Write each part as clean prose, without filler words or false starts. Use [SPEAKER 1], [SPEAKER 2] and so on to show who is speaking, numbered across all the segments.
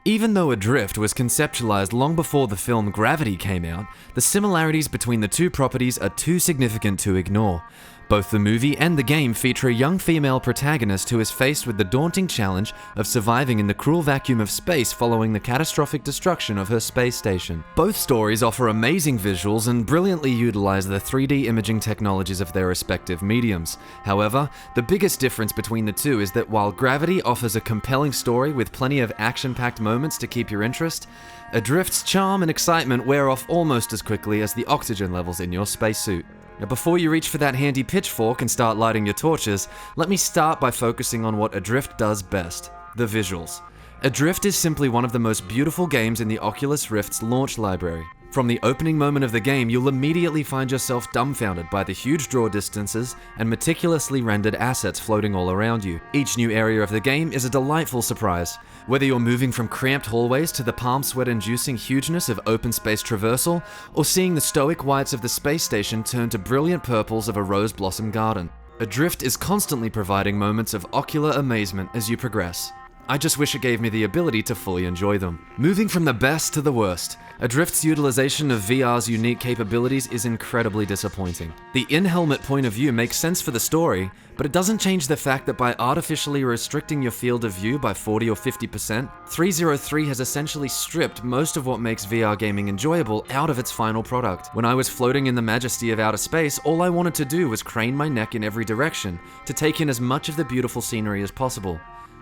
[SPEAKER 1] Even though Adrift was conceptualized long before the film Gravity came out, the similarities between the two properties are too significant to ignore. Both the movie and the game feature a young female protagonist who is faced with the daunting challenge of surviving in the cruel vacuum of space following the catastrophic destruction of her space station. Both stories offer amazing visuals and brilliantly utilize the 3D imaging technologies of their respective mediums. However, the biggest difference between the two is that while Gravity offers a compelling story with plenty of action-packed moments to keep your interest, Adrift's charm and excitement wear off almost as quickly as the oxygen levels in your spacesuit. Now, before you reach for that handy pitchfork and start lighting your torches, let me start by focusing on what Adrift does best: the visuals. Adrift is simply one of the most beautiful games in the Oculus Rift's launch library. From the opening moment of the game, you'll immediately find yourself dumbfounded by the huge draw distances and meticulously rendered assets floating all around you. Each new area of the game is a delightful surprise. Whether you're moving from cramped hallways to the palm sweat-inducing hugeness of open space traversal, or seeing the stoic whites of the space station turn to brilliant purples of a rose blossom garden, Adrift is constantly providing moments of ocular amazement as you progress. I just wish it gave me the ability to fully enjoy them. Moving from the best to the worst, Adrift's utilization of VR's unique capabilities is incredibly disappointing. The in-helmet point of view makes sense for the story, but it doesn't change the fact that by artificially restricting your field of view by 40 or 50%, 303 has essentially stripped most of what makes VR gaming enjoyable out of its final product. When I was floating in the majesty of outer space, all I wanted to do was crane my neck in every direction to take in as much of the beautiful scenery as possible.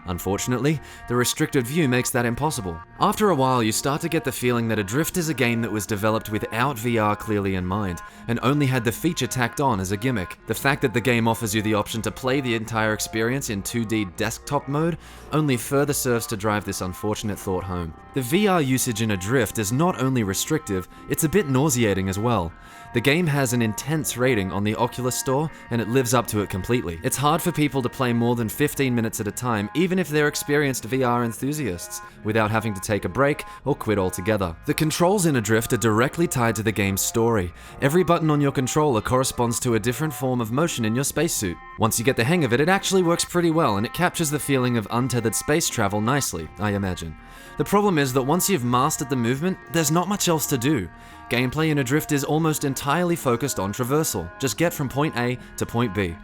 [SPEAKER 1] Unfortunately, the restricted view makes that impossible. After a while, you start to get the feeling that Adrift is a game that was developed without VR clearly in mind, and only had the feature tacked on as a gimmick. The fact that the game offers you the option to play the entire experience in 2D desktop mode only further serves to drive this unfortunate thought home. The VR usage in Adrift is not only restrictive, it's a bit nauseating as well. The game has an intense rating on the Oculus Store, and it lives up to it completely. It's hard for people to play more than 15 minutes at a time, even if they're experienced VR enthusiasts, without having to take a break or quit altogether. The controls in Adrift are directly tied to the game's story. Every button on your controller corresponds to a different form of motion in your spacesuit. Once you get the hang of it, it actually works pretty well, and it captures the feeling of untethered space travel nicely, I imagine. The problem is that once you've mastered the movement, there's not much else to do. Gameplay in Adrift is almost entirely focused on traversal. Just get from point A to point B.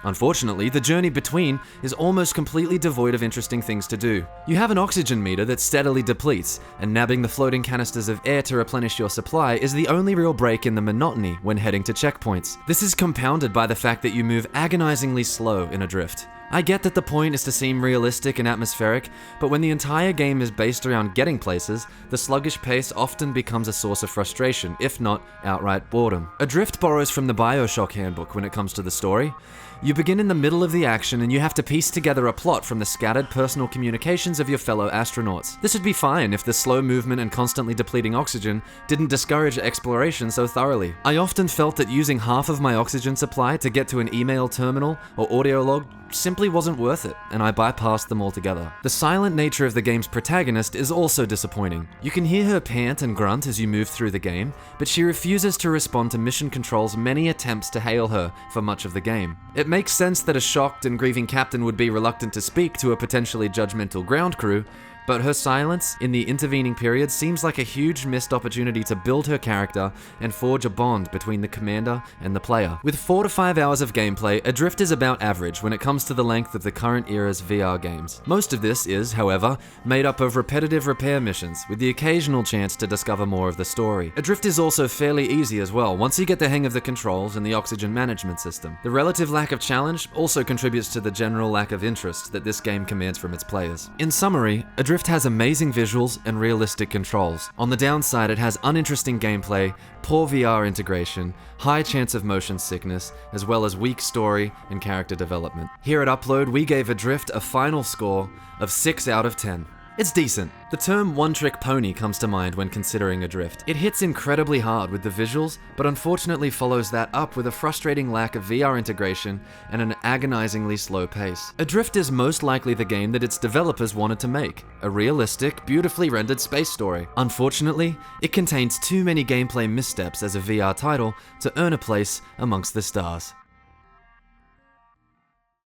[SPEAKER 1] Unfortunately, the journey between is almost completely devoid of interesting things to do. You have an oxygen meter that steadily depletes, and nabbing the floating canisters of air to replenish your supply is the only real break in the monotony when heading to checkpoints. This is compounded by the fact that you move agonizingly slow in Adrift. I get that the point is to seem realistic and atmospheric, but when the entire game is based around getting places, the sluggish pace often becomes a source of frustration, if not outright boredom. Adrift borrows from the BioShock handbook when it comes to the story. You begin in the middle of the action and you have to piece together a plot from the scattered personal communications of your fellow astronauts. This would be fine if the slow movement and constantly depleting oxygen didn't discourage exploration so thoroughly. I often felt that using half of my oxygen supply to get to an email terminal or audio log simply wasn't worth it, and I bypassed them altogether. The silent nature of the game's protagonist is also disappointing. You can hear her pant and grunt as you move through the game, but she refuses to respond to Mission Control's many attempts to hail her for much of the game. It makes sense that a shocked and grieving captain would be reluctant to speak to a potentially judgmental ground crew, but her silence in the intervening period seems like a huge missed opportunity to build her character and forge a bond between the commander and the player. With 4 to 5 hours of gameplay, Adrift is about average when it comes to the length of the current era's VR games. Most of this is, however, made up of repetitive repair missions, with the occasional chance to discover more of the story. Adrift is also fairly easy as well, once you get the hang of the controls and the oxygen management system. The relative lack of challenge also contributes to the general lack of interest that this game commands from its players. In summary, Adrift has amazing visuals and realistic controls. On the downside, it has uninteresting gameplay, poor VR integration, high chance of motion sickness, as well as weak story and character development. Here at Upload, we gave Adrift a final score of 6 out of 10. It's decent. The term one-trick pony comes to mind when considering Adrift. It hits incredibly hard with the visuals, but unfortunately follows that up with a frustrating lack of VR integration and an agonizingly slow pace. Adrift is most likely the game that its developers wanted to make, a realistic, beautifully rendered space story. Unfortunately, it contains too many gameplay missteps as a VR title to earn a place amongst the stars.